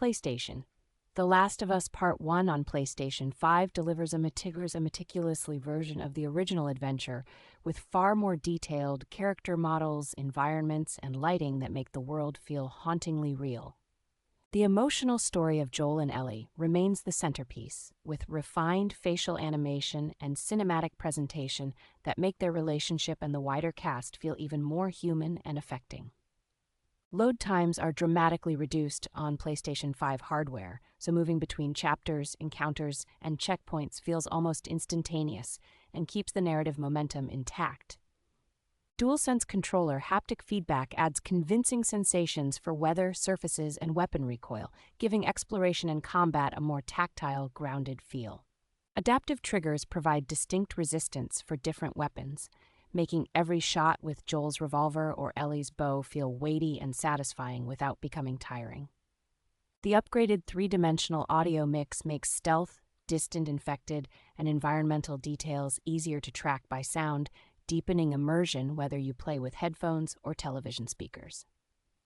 PlayStation. The Last of Us Part 1 on PlayStation 5 delivers a meticulously version of the original adventure with far more detailed character models, environments, and lighting that make the world feel hauntingly real. The emotional story of Joel and Ellie remains the centerpiece, with refined facial animation and cinematic presentation that make their relationship and the wider cast feel even more human and affecting. Load times are dramatically reduced on PlayStation 5 hardware, so moving between chapters, encounters, and checkpoints feels almost instantaneous and keeps the narrative momentum intact. DualSense controller haptic feedback adds convincing sensations for weather, surfaces, and weapon recoil, giving exploration and combat a more tactile, grounded feel. Adaptive triggers provide distinct resistance for different weapons, making every shot with Joel's revolver or Ellie's bow feel weighty and satisfying without becoming tiring. The upgraded three-dimensional audio mix makes stealth, distant infected, and environmental details easier to track by sound, deepening immersion whether you play with headphones or television speakers.